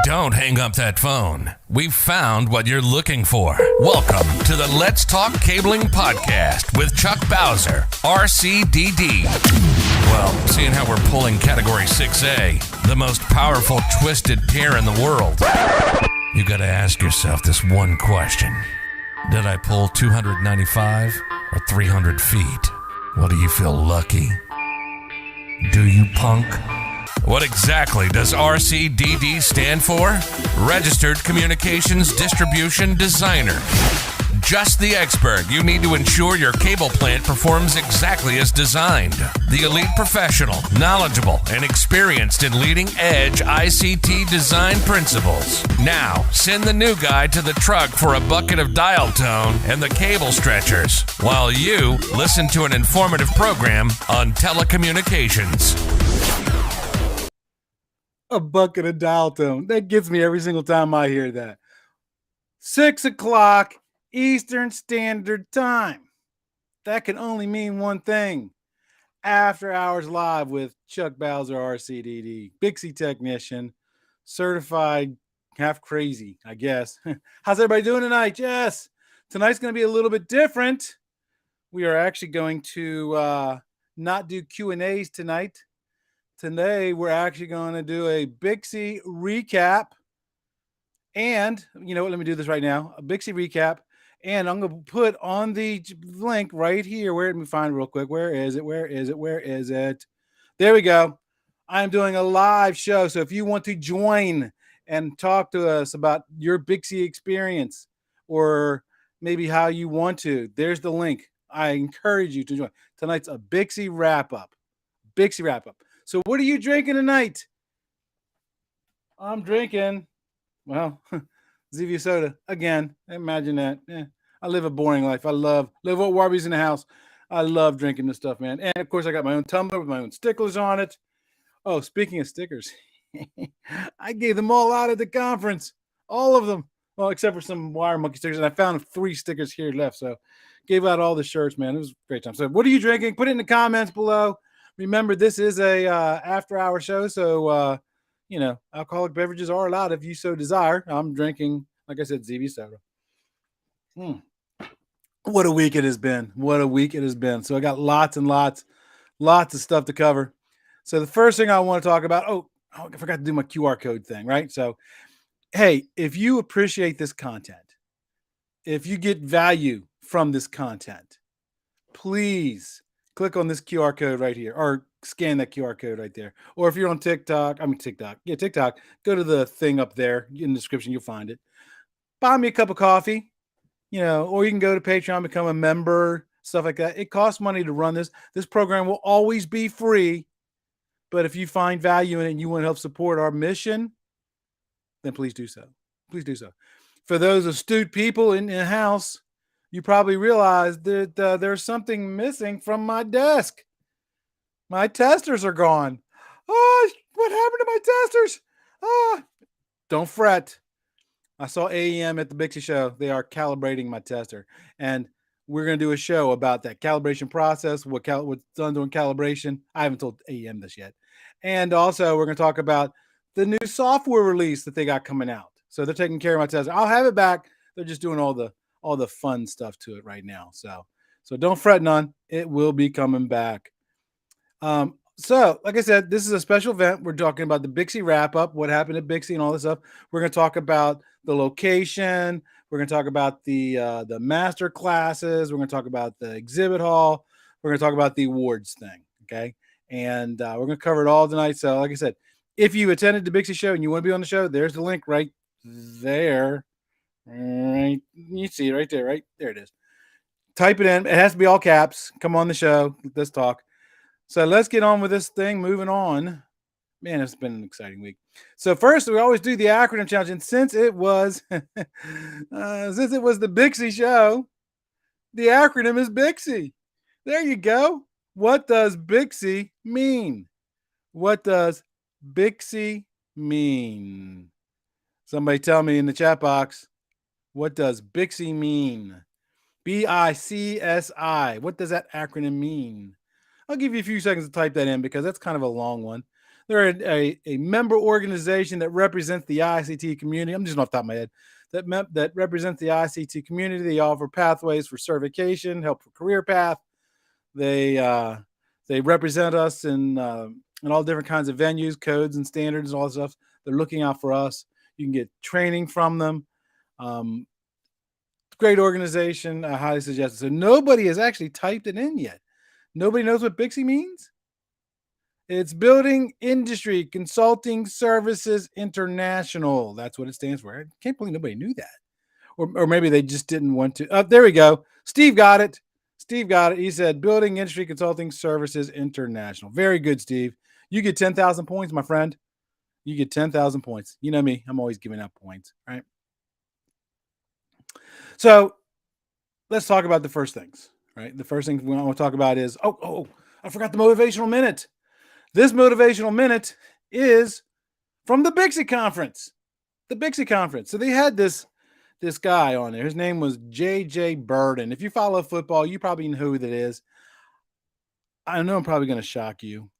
Don't hang up that phone. We've found what you're looking for. Welcome to the Let's Talk Cabling Podcast with Chuck Bowser, RCDD. Well, seeing how we're pulling Category 6A, the most powerful twisted pair in the world, you gotta ask yourself this one question. Did I pull 295 or 300 feet? Well, do you feel lucky? Do you, punk? What exactly does RCDD stand for? Registered Communications Distribution Designer. Just the expert you need to ensure your cable plant performs exactly as designed. The elite professional, knowledgeable, and experienced in leading-edge ICT design principles. Now, send the new guy to the truck for a bucket of dial tone and the cable stretchers, while you listen to an informative program on telecommunications. A bucket of dial tone. That gets me every single time I hear that. 6 o'clock Eastern Standard Time. That can only mean one thing. After Hours Live with Chuck Bowser, RCDD, BICSI technician, certified half crazy, I guess. How's everybody doing tonight? Yes. Tonight's going to be a little bit different. We are actually going to not do Q&As tonight. Today, we're actually going to do a BICSI recap. And, you know what, let me do this right now. A BICSI recap. And I'm going to put on the link right here. Let me find it real quick. Where is it? Where is it? Where is it? There we go. I'm doing a live show. So if you want to join and talk to us about your BICSI experience or maybe how you want to, there's the link. I encourage you to join. Tonight's a BICSI wrap-up. BICSI wrap-up. So what are you drinking tonight? I'm drinking, well, Zevia soda again. Imagine that. I live a boring life. I live with Warby's in the house. I love drinking this stuff, man. And of course, I got my own tumbler with my own stickers on it. Oh, speaking of stickers, I gave them all out at the conference. All of them. Well, except for some wire monkey stickers. And I found 3 stickers here left. So gave out all the shirts, man. It was a great time. So what are you drinking? Put it in the comments below. Remember, this is a after-hour show, so, alcoholic beverages are allowed if you so desire. I'm drinking, like I said, Zevia soda. What a week it has been. What a week it has been. So I got lots and lots of stuff to cover. So the first thing I want to talk about, I forgot to do my QR code thing, right? So, hey, if you appreciate this content, if you get value from this content, please click on this QR code right here or scan that QR code right there. Or if you're on TikTok, go to the thing up there in the description. You'll find it. Buy me a cup of coffee, or you can go to Patreon, become a member, stuff like that. It costs money to run this. This program will always be free. But if you find value in it and you want to help support our mission, then please do so. Please do so. For those astute people in the house, you probably realize that there's something missing from my desk. My testers are gone. Oh, what happened to my testers? Don't fret. I saw AEM at the BICSI show. They are calibrating my tester. And we're going to do a show about that calibration process, what's done during calibration. I haven't told AEM this yet. And also, we're going to talk about the new software release that they got coming out. So they're taking care of my tester. I'll have it back. They're just doing all the fun stuff to it right now. So don't fret none. It will be coming back. So like I said, this is a special event. We're talking about the BICSI wrap up, what happened at BICSI and all this stuff. We're going to talk about the location. We're going to talk about the master classes. We're going to talk about the exhibit hall. We're going to talk about the awards thing. Okay. And we're going to cover it all tonight. So like I said, if you attended the BICSI show and you want to be on the show, there's the link right there. Right, you see it right there, right there it is. Type it in. It has to be all caps. Come on the show. Let's talk. So let's get on with this thing. Moving on. Man, it's been an exciting week. So first, we always do the acronym challenge, and since it was the BICSI show, the acronym is BICSI. There you go. What does BICSI mean? What does BICSI mean? Somebody tell me in the chat box. What does BICSI mean? BICSI. What does that acronym mean? I'll give you a few seconds to type that in because that's kind of a long one. They're a member organization that represents the ICT community. I'm just off the top of my head. That represents the ICT community. They offer pathways for certification, help for career path. They represent us in all different kinds of venues, codes and standards, and all that stuff. They're looking out for us. You can get training from them. Great organization. I highly suggest it. So nobody has actually typed it in yet. Nobody knows what BICSI means? It's Building Industry Consulting Services International. That's what it stands for. I can't believe nobody knew that. Or maybe they just didn't want to. There we go. Steve got it. He said Building Industry Consulting Services International. Very good, Steve. You get 10,000 points, my friend. You get 10,000 points. You know me. I'm always giving out points, right? So let's talk about the first things, right? The first thing we want to talk about is, I forgot the motivational minute. This motivational minute is from the BICSI conference. The BICSI conference. So they had this guy on there. His name was J.J. Burden. If you follow football, you probably know who that is. I know I'm probably going to shock you.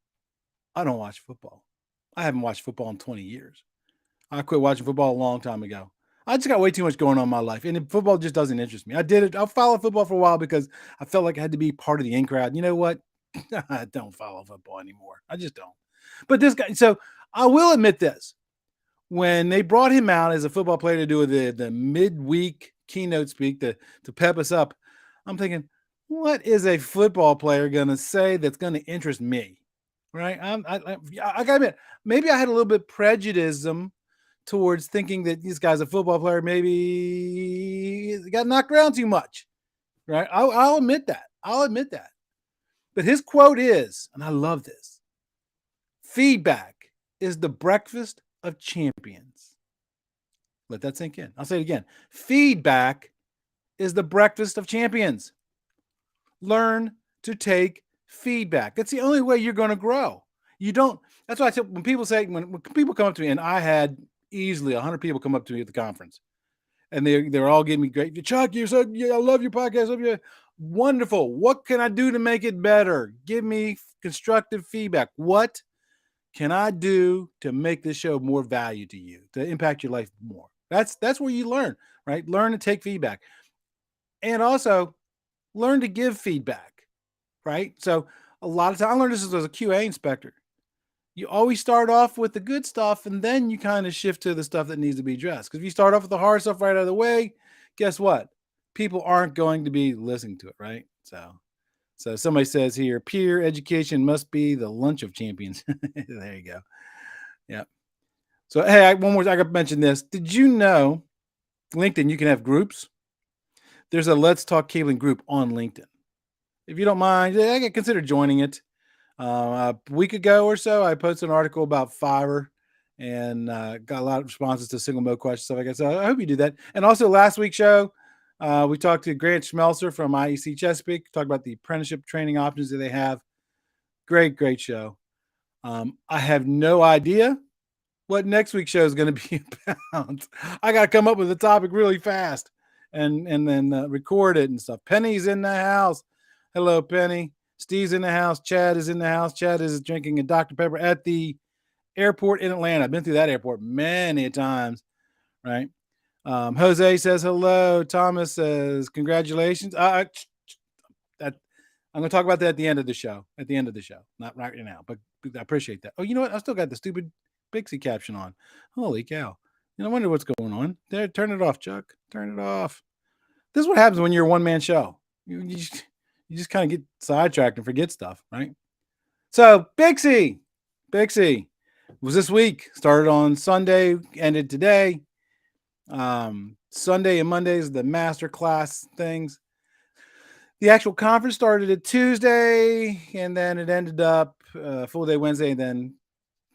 I don't watch football. I haven't watched football in 20 years. I quit watching football a long time ago. I just got way too much going on in my life, and football just doesn't interest me. I followed football for a while because I felt like I had to be part of the in crowd. You know what? I don't follow football anymore. I just don't. But this guy, so I will admit this. When they brought him out as a football player to do the midweek keynote speak to pep us up, I'm thinking, what is a football player going to say that's going to interest me? Right? I got to admit, maybe I had a little bit prejudice towards thinking that this guy's a football player. Maybe he got knocked around too much. Right? I'll admit that. But his quote is, and I love this, feedback is the breakfast of champions. Let that sink in. I'll say it again. Feedback is the breakfast of champions. Learn to take feedback. That's the only way you're going to grow. That's why I tell when people say, when people come up to me, and I had easily 100 people come up to me at the conference, and they're all giving me great, Chuck, I love your podcast. I love you. Wonderful. What can I do to make it better? Give me constructive feedback. What can I do to make this show more value to you, to impact your life more? That's where you learn, right? Learn to take feedback. And also learn to give feedback, right? So a lot of times, I learned this as a QA inspector. You always start off with the good stuff, and then you kind of shift to the stuff that needs to be addressed. Because if you start off with the hard stuff right out of the way, guess what? People aren't going to be listening to it, right? So somebody says here, peer education must be the lunch of champions. There you go. Yeah. So, hey, one more, I got to mention this. Did you know LinkedIn, you can have groups? There's a Let's Talk Cabling group on LinkedIn. If you don't mind, I could consider joining it. A week ago or so, I posted an article about Fiverr and got a lot of responses to single mode questions, stuff like that. So I hope you do that. And also last week's show, we talked to Grant Schmelzer from IEC Chesapeake, talked about the apprenticeship training options that they have. Great show. I have no idea what next week's show is going to be about. I got to come up with a topic really fast and then record it and stuff. Penny's in the house. Hello, Penny. Steve's in the house. Chad is in the house. Chad is drinking a Dr. Pepper at the airport in Atlanta. I've been through that airport many times, right? Jose says hello. Thomas says congratulations. I'm going to talk about that at the end of the show. Not right now, but I appreciate that. Oh, you know what? I still got the stupid BICSI caption on. Holy cow. I wonder what's going on. There, turn it off, Chuck. Turn it off. This is what happens when you're a one-man show. You just kind of get sidetracked and forget stuff, right? So BICSI was this week. Started on Sunday, ended today. Sunday and Mondays, the master class things. The actual conference started at Tuesday, and then it ended up full day Wednesday, and then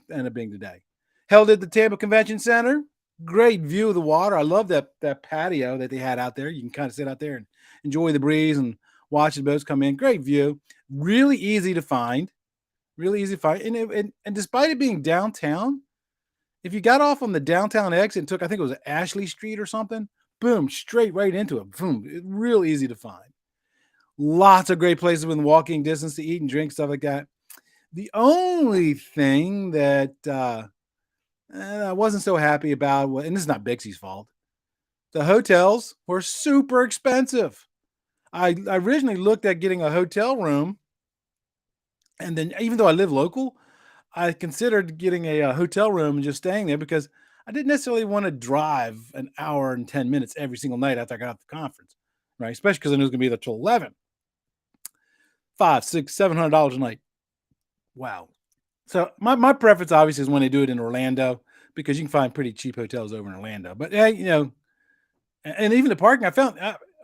ended up being today. Held at the Tampa Convention Center. Great view of the water. I love that patio that they had out there. You can kind of sit out there and enjoy the breeze and watch the boats come in. Great view. Really easy to find. And despite it being downtown, if you got off on the downtown exit and took, I think it was Ashley Street or something, boom, straight right into it. Boom, real easy to find. Lots of great places within walking distance to eat and drink, stuff like that. The only thing that I wasn't so happy about, and this is not BICSI's fault, the hotels were super expensive. I originally looked at getting a hotel room, and then even though I live local, I considered getting a hotel room and just staying there because I didn't necessarily want to drive an hour and 10 minutes every single night after I got off the conference, right? Especially because I knew it was going to be there till 11. $500, $600, $700 a night. Wow. So my preference obviously is when they do it in Orlando because you can find pretty cheap hotels over in Orlando. But hey, and even the parking, I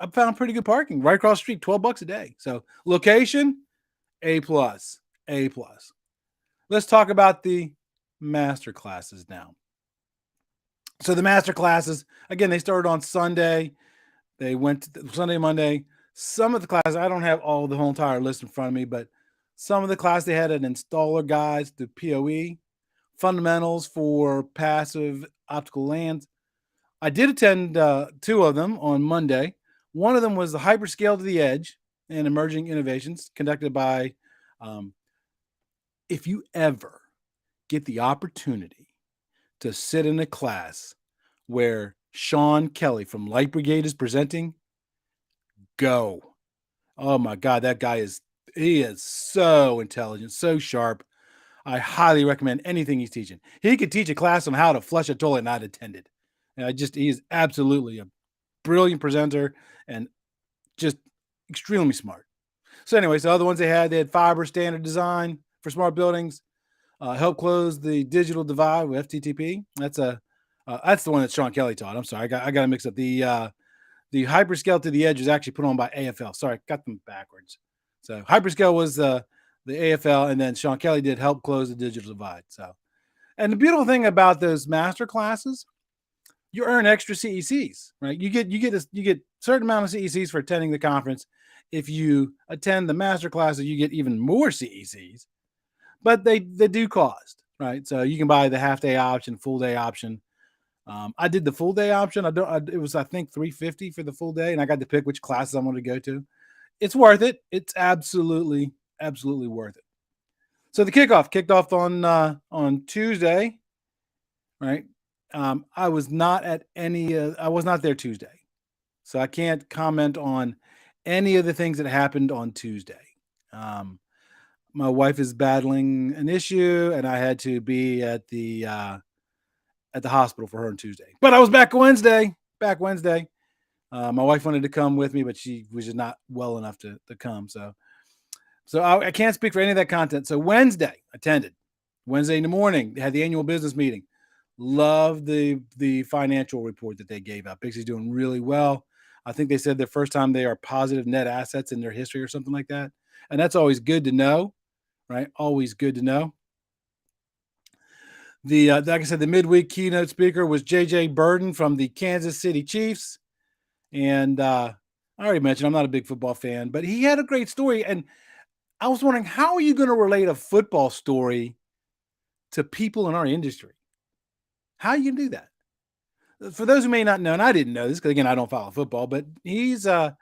found pretty good parking right across the street, $12 a day. So location, A plus, A plus. Let's talk about the master classes now. So the master classes, again, they started on Sunday. They went to Sunday, Monday. Some of the classes, I don't have the whole entire list in front of me, but some of the class they had an installer guides to PoE, fundamentals for passive optical LANs. I did attend 2 of them on Monday. One of them was the hyperscale to the edge and emerging innovations conducted by, if you ever get the opportunity to sit in a class where Sean Kelly from Light Brigade is presenting, go. Oh my God, that guy he is so intelligent, so sharp. I highly recommend anything he's teaching. He could teach a class on how to flush a toilet and I'd attend it. And he is absolutely a brilliant presenter and just extremely smart. So anyways, the other ones they had fiber standard design for smart buildings, help close the digital divide with FTTP. That's the one that Sean Kelly taught. I'm sorry, I got to mix up the hyperscale to the edge was actually put on by AFL. Sorry, got them backwards. So hyperscale was the AFL, and then Sean Kelly did help close the digital divide. So, and the beautiful thing about those master classes, you earn extra CECs, right? You get a certain amount of CECs for attending the conference. If you attend the master classes, you get even more CECs, but they do cost, right? So you can buy the half day option, full day option. I did the full day option. It was, I think, $350 for the full day, and I got to pick which classes I wanted to go to. It's worth it. It's absolutely worth it. So the kickoff kicked off on Tuesday, right? I was not I was not there Tuesday, so I can't comment on any of the things that happened on Tuesday. My wife is battling an issue, and I had to be at the hospital for her on Tuesday. But I was back Wednesday. My wife wanted to come with me, but she was just not well enough to come. So I can't speak for any of that content. So Wednesday, attended. Wednesday in the morning, they had the annual business meeting. Loved the financial report that they gave out. BICSI's doing really well. I think they said the first time they are positive net assets in their history or something like that. And that's always good to know, right? Always good to know. Like I said, the midweek keynote speaker was J.J. Burden from the Kansas City Chiefs. And I already mentioned I'm not a big football fan, but he had a great story. And I was wondering, how are you going to relate a football story to people in our industry? How are you going to do that? For those who may not know, and I didn't know this because, again, I don't follow football, but he's a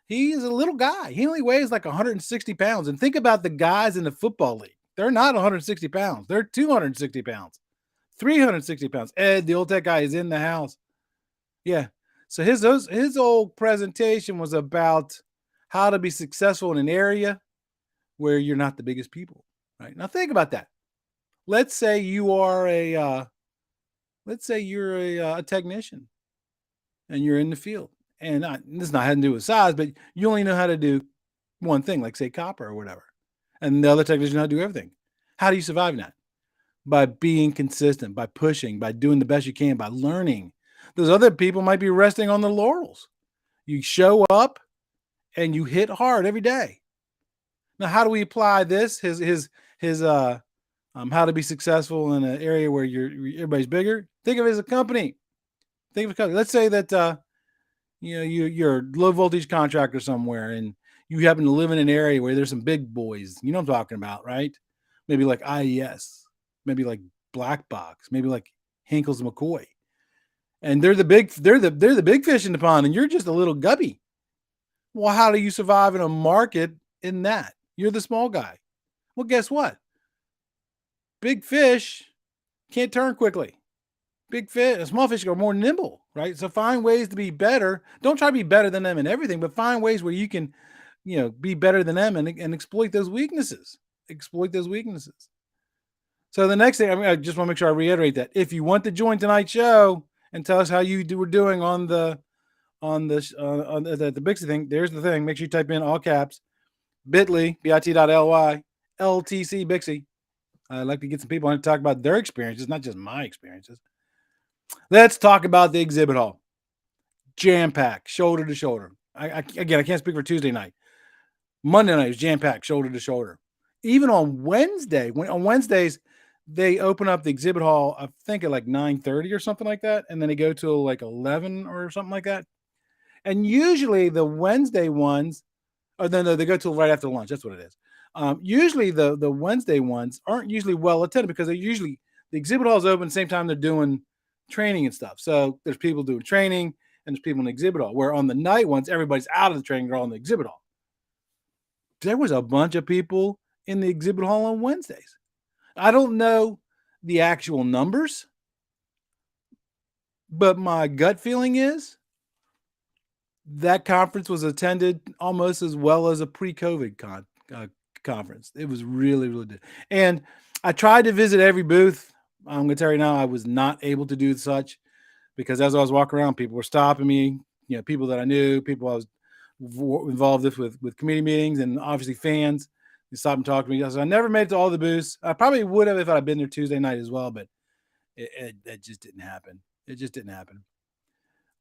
little guy. He only weighs like 160 pounds. And think about the guys in the football league. They're not 160 pounds. They're 260 pounds, 360 pounds. Ed, the old tech guy, is in the house. Yeah. So his old presentation was about how to be successful in an area where you're not the biggest people, right? Now think about that. Let's say you are a technician and you're in the field. And this not having to do with size, but you only know how to do one thing, like say copper or whatever. And the other technician know how to do everything. How do you survive that? By being consistent, by pushing, by doing the best you can, by learning. Those other people might be resting on the laurels. You show up and you hit hard every day. Now, how do we apply this? His how to be successful in an area where everybody's bigger. Think of it as a company. Think of a company. Let's say that you're a low voltage contractor somewhere, and you happen to live in an area where there's some big boys. You know what I'm talking about, right? Maybe like IES, maybe like Black Box, maybe like Hinkles and McCoy. And they're the big fish in the pond, and you're just a little gubby. Well, how do you survive in a market in that? You're the small guy. Well, guess what? big fish can't turn quickly. Big fish, small fish are more nimble, right? So find ways to be better. Don't try to be better than them in everything, but find ways where you can, be better than them and exploit those weaknesses. Exploit those weaknesses. So the next thing, I just want to make sure I reiterate that if you want to join tonight's show and tell us how you were doing on the BICSI thing, there's the thing. Make sure you type in all caps bit.ly bit.ly LTC BICSI. I'd like to get some people on to talk about their experiences, not just my experiences. Let's talk about the exhibit hall. Jam-packed, shoulder to shoulder. Again, I can't speak for Tuesday night. Monday night is jam-packed, shoulder to shoulder. Even on Wednesday, on Wednesdays, they open up the exhibit hall, I think at like 9:30 or something like that, and then they go till like 11 or something like that. And usually the Wednesday ones, or no, they go till right after lunch. That's what it is. Usually the Wednesday ones aren't usually well attended because the exhibit hall is open at the same time they're doing training and stuff. So there's people doing training and there's people in the exhibit hall. Where on the night ones, everybody's out of the training, they're all in the exhibit hall. There was a bunch of people in the exhibit hall on Wednesdays. I don't know the actual numbers, but my gut feeling is that conference was attended almost as well as a pre-COVID conference. It was really, really good. And I tried to visit every booth. I'm going to tell you now, I was not able to do such because as I was walking around, people were stopping me, people that I knew, people I was involved with committee meetings and obviously fans. They stopped and talked to me. So I never made it to all the booths. I probably would have if I'd been there Tuesday night as well, but it just didn't happen. It just didn't happen.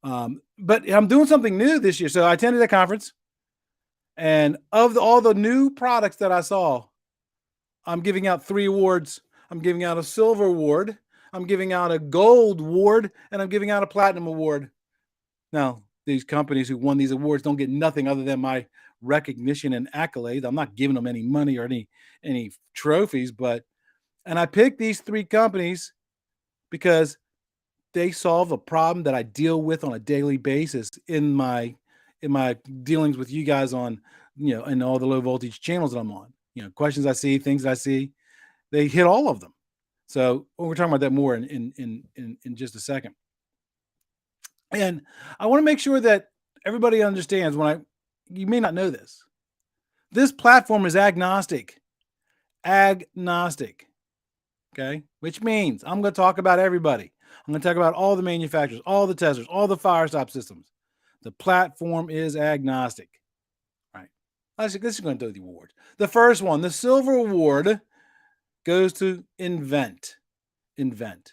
But I'm doing something new this year. So I attended a conference, and of all the new products that I saw, I'm giving out 3 awards. I'm giving out a silver award, I'm giving out a gold award, and I'm giving out a platinum award. Now, these companies who won these awards don't get nothing other than my recognition and accolades. I'm not giving them any money or any trophies, and I picked these 3 companies because they solve a problem that I deal with on a daily basis in my dealings with you guys on, and all the low voltage channels that I'm on. Questions I see, things I see, they hit all of them. So we're talking about that more in just a second. And I want to make sure that everybody understands you may not know this. This platform is agnostic. Agnostic. Okay. Which means I'm going to talk about everybody. I'm going to talk about all the manufacturers, all the testers, all the fire stop systems. The platform is agnostic. All right. This is going to do the awards. The first one, the silver award, goes to nVent. nVent.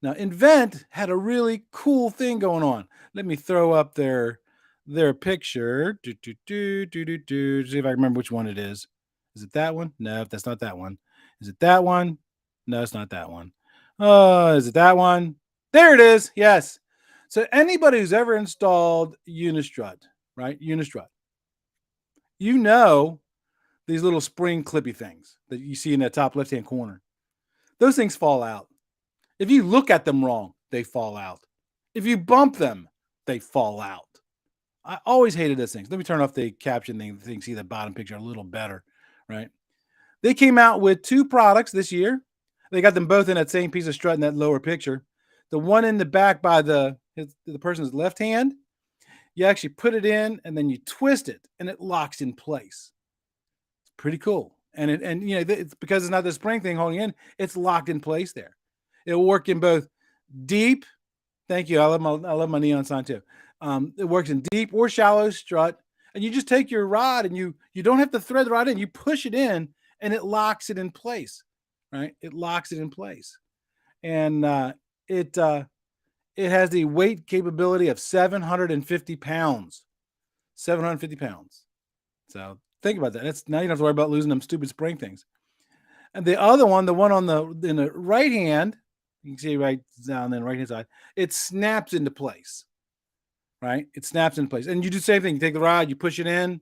Now, nVent had a really cool thing going on. Let me throw up their picture. See if I remember which one it is. Is it that one? No, that's not that one. Is it that one? No, it's not that one. Is it that one? There it is. Yes. So anybody who's ever installed Unistrut, right? Unistrut, these little spring clippy things that you see in that top left-hand corner. Those things fall out. If you look at them wrong, they fall out. If you bump them, they fall out. I always hated those things. Let me turn off the caption thing so you can see the bottom picture a little better, right? They came out with 2 products this year. They got them both in that same piece of strut in that lower picture. The one in the back by the person's left hand, you actually put it in and then you twist it and it locks in place. It's pretty cool. And it's because it's not the spring thing holding in, it's locked in place there. It'll work in both deep. Thank you. I love my neon sign too. It works in deep or shallow strut. And you just take your rod and you don't have to thread the rod in. You push it in and it locks it in place, right? It locks it in place. And it has the weight capability of 750 pounds. 750 pounds. So think about that. Now you don't have to worry about losing them stupid spring things. And the other one, the one in the right hand, you can see right down in the right hand side, it snaps into place. Right? It snaps into place. And you do the same thing. You take the rod, you push it in,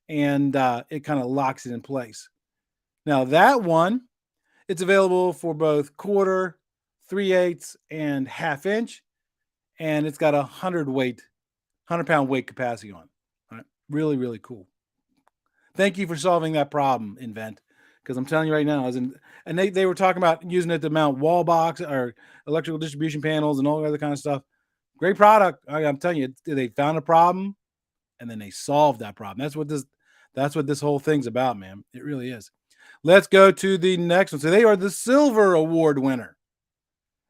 and it kind of locks it in place. Now that one, it's available for both 1/4, 3/8, and 1/2 inch. And it's got 100-pound weight capacity on it. Right? Really, really cool. Thank you for solving that problem, nVent, Because I'm telling you right now, and they were talking about using it to mount wall box or electrical distribution panels and all the other kind of stuff. Great product. I'm telling you, they found a problem and then they solved that problem. That's what this whole thing's about, man. It really is. Let's go to the next one. So they are the silver award winner.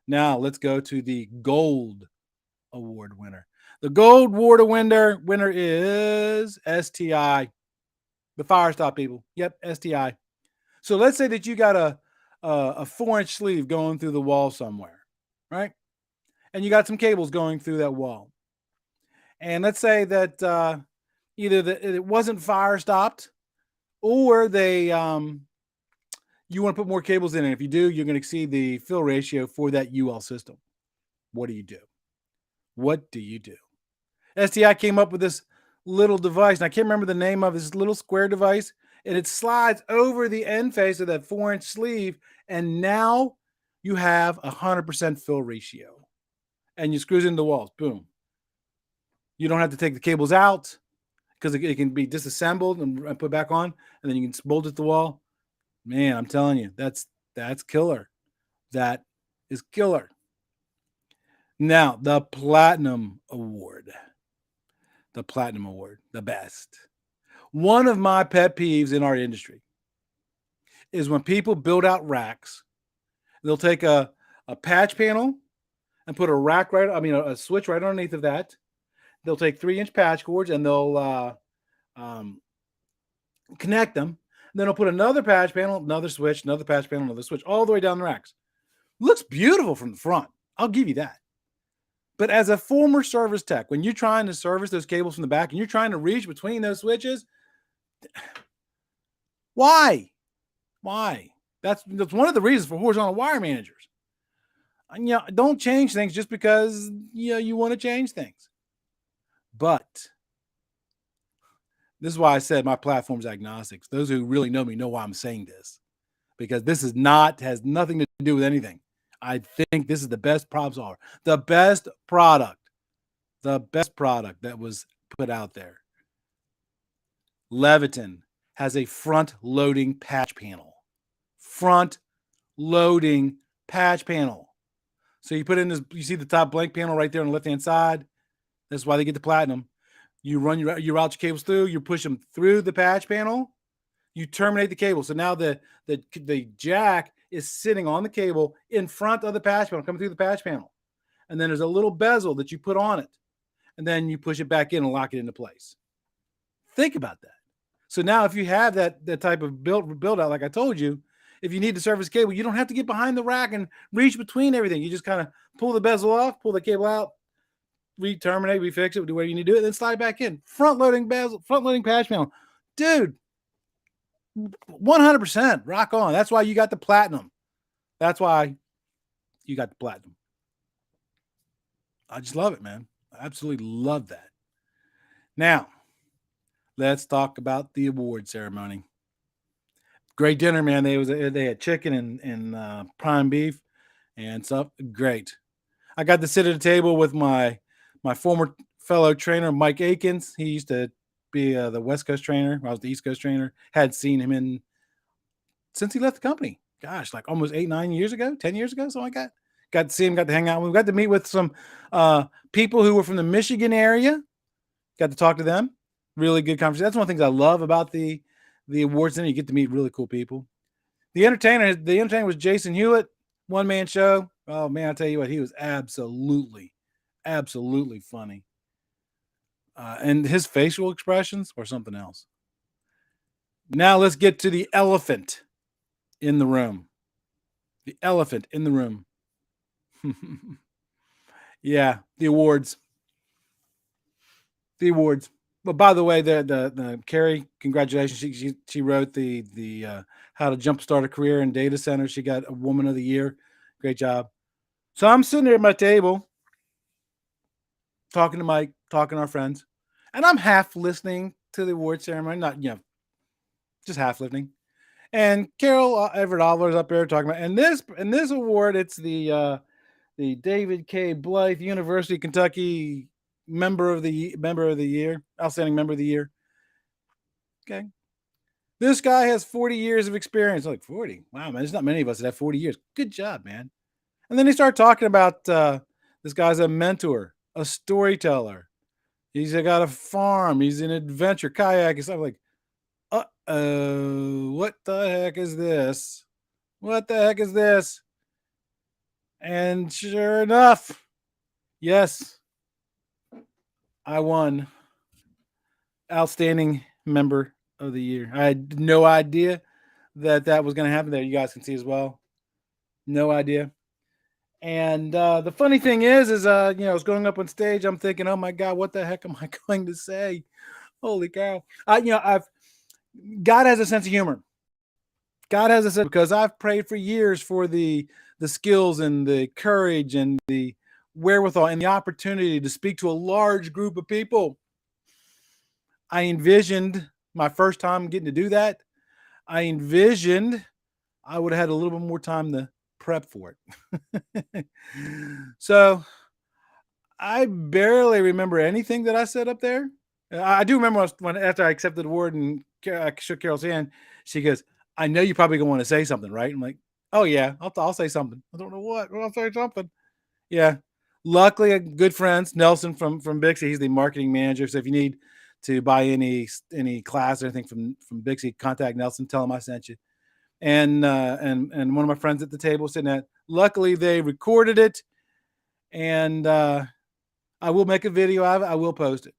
Now let's go to the gold award winner. The gold award winner is STI, the fire stop people. Yep, STI. So let's say that you got a 4-inch sleeve going through the wall somewhere, right? And you got some cables going through that wall. And let's say that either it wasn't fire stopped, or you want to put more cables in. And if you do, you're going to exceed the fill ratio for that UL system. What do you do? What do you do? STI came up with this little device, and I can't remember the name of this little square device, and it slides over the end face of that 4-inch sleeve, and now you have 100% fill ratio, and you screws into the walls. Boom. You don't have to take the cables out because it can be disassembled and put back on, and then you can bolt it to the wall. Man, I'm telling you, that's killer. That is killer. Now, the Platinum Award. The Platinum Award, the best. One of my pet peeves in our industry is when people build out racks, they'll take a patch panel and put a switch right underneath of that. They'll take 3-inch patch cords and they'll connect them. And then they'll put another patch panel, another switch, another patch panel, another switch, all the way down the racks. Looks beautiful from the front. I'll give you that. But as a former service tech, when you're trying to service those cables from the back and you're trying to reach between those switches, why? That's one of the reasons for horizontal wire managers. And, don't change things just because you want to change things. But this is why I said my platform's agnostics. Those who really know me know why I'm saying this, because this has nothing to do with anything. I think this is the best problem solver, the best product that was put out there. Leviton has a front-loading patch panel. Front-loading patch panel. So you put in this, you see the top blank panel right there on the left-hand side. That's why they get the Platinum. You run you route your cables through, you push them through the patch panel, you terminate the cable. So now the jack is sitting on the cable in front of the patch panel, coming through the patch panel. And then there's a little bezel that you put on it. And then you push it back in and lock it into place. Think about that. So now if you have that type of build out, like I told you, if you need to service cable, you don't have to get behind the rack and reach between everything. You just kind of pull the bezel off, pull the cable out, re-terminate, refix it, do whatever you need to do it, then slide back in. Front-loading bezel, front-loading patch panel. Dude, 100% rock on. That's why you got the Platinum. That's why you got the Platinum. I just love it, man. I absolutely love that. Now, let's talk about the award ceremony. Great dinner, man. They had chicken and prime beef and stuff. Great. I got to sit at a table with my former fellow trainer, Mike Akins. He used to be the West Coast trainer. I was the East Coast trainer. Had seen him since he left the company. Gosh, like almost 8-9 years ago, 10 years ago, something like that. Got to see him, got to hang out. We got to meet with some people who were from the Michigan area. Got to talk to them. Really good conversation. That's one of the things I love about the awards center. You get to meet really cool people. The entertainer was Jason Hewitt, one-man show. Oh man, I tell you what, he was absolutely funny. And his facial expressions were something else. Now let's get to the elephant in the room. The elephant in the room. Yeah, the awards. The awards. But by the way, the Carrie, congratulations. She wrote the how to jumpstart a career in data centers. She got a Woman of the Year. Great job. So I'm sitting there at my table, talking to Mike, talking to our friends, and I'm half listening to the award ceremony, not just half listening. And Carol Everett Oliver's up there talking about, and this award, it's the David K. Blythe University of Kentucky member of the year, outstanding member of the year. Okay. This guy has 40 years of experience. I'm like, 40? Wow, man, there's not many of us that have 40 years. Good job, man. And then they start talking about this guy's a mentor, a storyteller. He's got a farm. He's an adventure kayak and stuff. I'm like, what the heck is this? What the heck is this? And sure enough, yes, I won Outstanding Member of the Year. I had no idea that was going to happen there. You guys can see as well. No idea. And the funny thing is I was going up on stage. I'm thinking, oh my God, what the heck am I going to say? Holy cow! God has a sense of humor. God has a sense, because I've prayed for years for the skills and the courage and the wherewithal and the opportunity to speak to a large group of people. I envisioned my first time getting to do that. I envisioned I would have had a little bit more time to prep for it. So I barely remember anything that I said up there. I do remember when after I accepted the award and I shook Carol's hand, she goes, "I know you probably gonna want to say something, right?" I'm like, "Oh yeah, I'll say something. I don't know what, but I'll say something." Yeah. Luckily, good friends, Nelson from BICSI. He's the marketing manager. So if you need to buy any class or anything from BICSI, contact Nelson. Tell him I sent you. And one of my friends at the table sitting at. Luckily, they recorded it, and I will make a video of it. I will post it.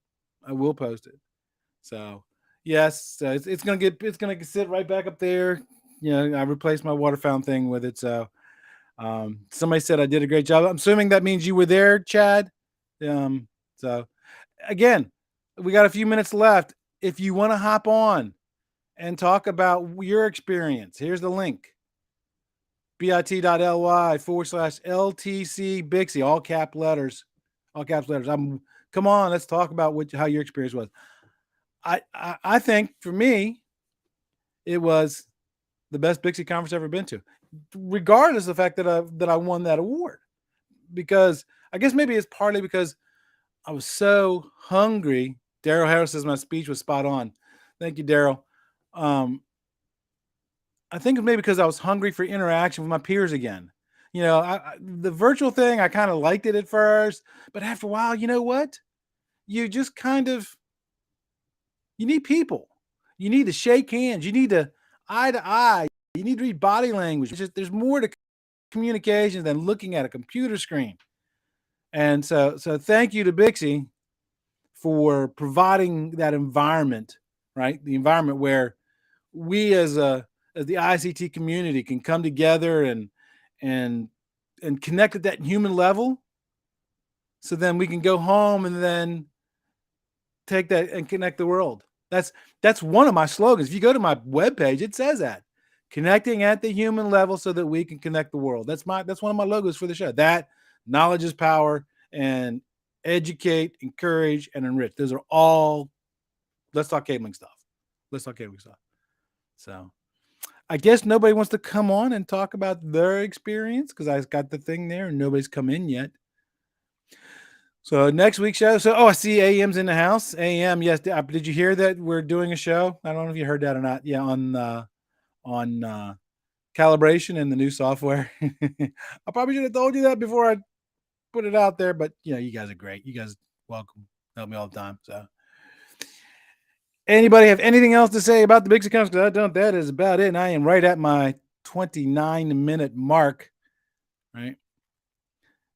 So yes, it's gonna sit right back up there. I replaced my water fountain thing with it. So somebody said I did a great job. I'm assuming that means you were there, Chad. So again, we got a few minutes left. If you want to hop on and talk about your experience, here's the link: bit.ly/LTC BICSI, all caps letters. Come on, let's talk about how your experience was. I think for me, it was the best BICSI conference I've ever been to, regardless of the fact that I won that award. Because I guess maybe it's partly because I was so hungry. Daryl Harris says my speech was spot on. Thank you, Daryl. I think maybe because I was hungry for interaction with my peers again. The virtual thing, I kind of liked it at first, but after a while, you know what? You just you need people. You need to shake hands. You need to eye to eye. You need to read body language. There's more to communication than looking at a computer screen. And so thank you to BICSI for providing that environment, right? The environment where we as the ICT community can come together and connect at that human level. So then we can go home and then take that and connect the world. That's one of my slogans. If you go to my webpage, it says that. Connecting at the human level so that we can connect the world. That's one of my logos for the show. That knowledge is power, and educate, encourage, and enrich. Those are all Let's Talk Cabling stuff. So I guess nobody wants to come on and talk about their experience because I got the thing there and nobody's come in yet. So next week's show. I see AM's in the house. AM, yes. Did you hear that we're doing a show? I don't know if you heard that or not. Yeah, on calibration and the new software. I probably should have told you that before I put it out there, but you guys are great. You guys welcome. Help me all the time. So anybody have anything else to say about the BICSI conference? Because I don't. That is about it. And I am right at my 29-minute mark. Right.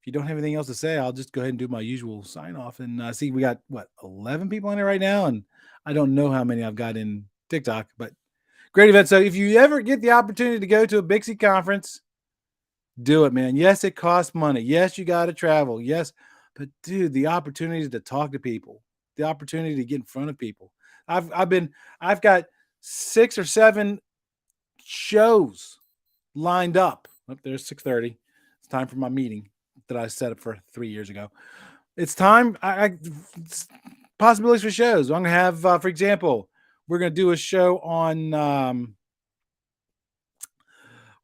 If you don't have anything else to say, I'll just go ahead and do my usual sign off. And see, we got 11 people in there right now, and I don't know how many I've got in TikTok, but great event. So if you ever get the opportunity to go to a BICSI conference, do it, man. Yes, it costs money. Yes, you got to travel. Yes, but dude, the opportunity to talk to people, the opportunity to get in front of people. I've got 6 or 7 shows lined up. Oh, there's 6:30. It's time for my meeting that I set up for 3 years ago. It's time. Possibilities for shows. I'm gonna have, for example, we're gonna do a show on.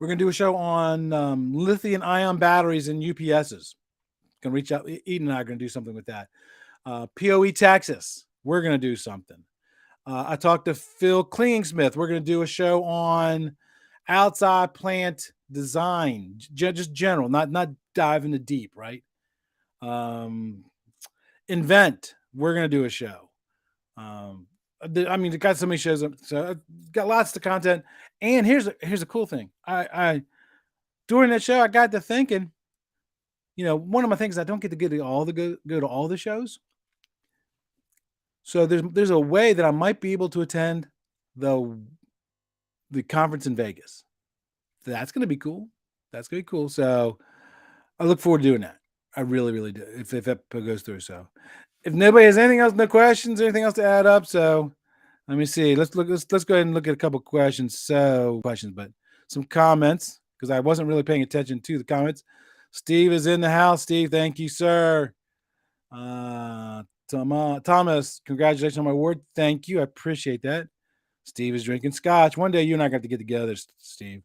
We're going to do a show on lithium-ion batteries and UPSs. Going to reach out. Eden and I are going to do something with that. POE Texas. We're going to do something. I talked to Phil Klingsmith. We're going to do a show on outside plant design, just general, not dive into deep, right? nVent. We're going to do a show. It got so many shows, so got lots of content. And here's a cool thing. I during that show, I got to thinking. One of my things, I don't get to go to all the shows. So there's a way that I might be able to attend the conference in Vegas. That's going to be cool. That's going to be cool. So I look forward to doing that. I really, really do. If that goes through. So if nobody has anything else, no questions, anything else to add up. So let me see. Let's go ahead and look at a couple questions. But some comments, because I wasn't really paying attention to the comments. Steve is in the house. Steve, thank you, sir. Thomas, congratulations on my award. Thank you. I appreciate that. Steve is drinking scotch. One day you and I got to get together, Steve.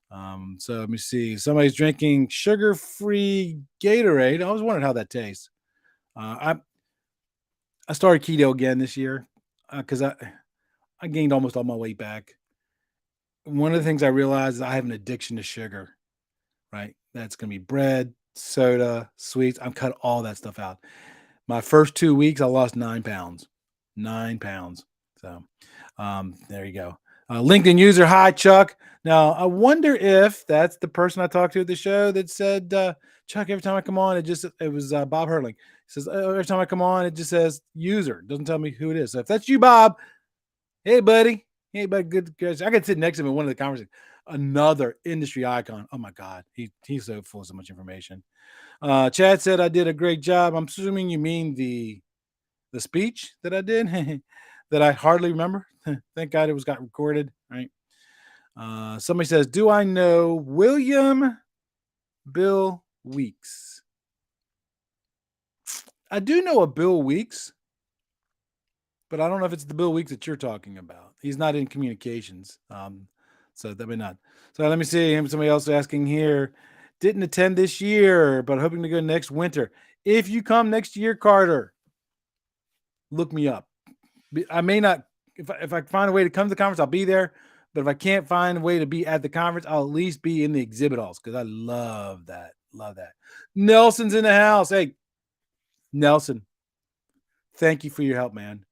So let me see. Somebody's drinking sugar-free Gatorade. I was wondering how that tastes. I started keto again this year because I gained almost all my weight back. One of the things I realized is I have an addiction to sugar, right? That's going to be bread, soda, sweets. I've cut all that stuff out. My first 2 weeks, I lost 9 pounds. 9 pounds. So there you go. LinkedIn user, hi, Chuck. Now, I wonder if that's the person I talked to at the show that said, Chuck, every time I come on, it was Bob Hurling. He says, every time I come on, it just says user. It doesn't tell me who it is. So if that's you, Bob, hey, buddy. Hey, buddy, good. I could sit next to him in one of the conversations. Another industry icon. Oh, my God. He's so full of so much information. Chad said I did a great job. I'm assuming you mean the speech that I did that I hardly remember. Thank God it got recorded, right? Somebody says, do I know William Bill Weeks? I do know a Bill Weeks, but I don't know if it's the Bill Weeks that you're talking about. He's not in communications. So that may not. So let me see. Somebody else asking here. Didn't attend this year, but hoping to go next winter. If you come next year, Carter, look me up. I may not, if I find a way to come to the conference, I'll be there. But if I can't find a way to be at the conference, I'll at least be in the exhibit halls because I love that. Love that. Nelson's in the house. Hey, Nelson, thank you for your help, man.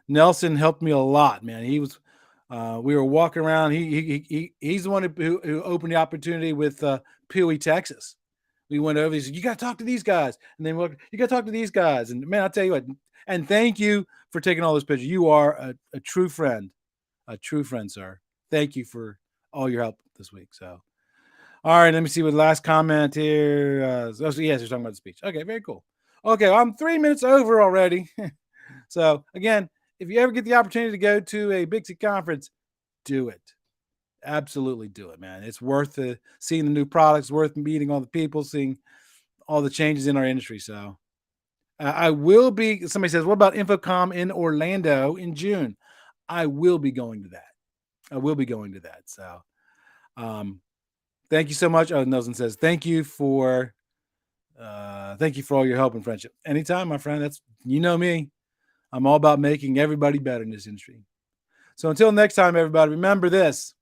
Nelson helped me a lot, man. He was, we were walking around. He's the one who opened the opportunity with Peoey, Texas. We went over. He said, "You got to talk to these guys," and then you got to talk to these guys. And man, I'll tell you what. And thank you for taking all those pictures. You are a true friend, sir. Thank you for all your help this week. So, all right, let me see what last comment here. Yes, you're talking about the speech. Okay, very cool. Okay, well, I'm 3 minutes over already. So again, if you ever get the opportunity to go to a BICSI conference, do it. Absolutely do it, man. It's worth seeing the new products, worth meeting all the people, seeing all the changes in our industry. So I will be, somebody says, what about InfoComm in Orlando in June? I will be going to that. So thank you so much. Oh, Nelson says, thank you for all your help and friendship. Anytime, my friend. That's, you know me. I'm all about making everybody better in this industry. So until next time, everybody, remember this.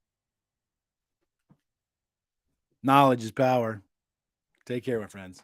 Knowledge is power. Take care, my friends.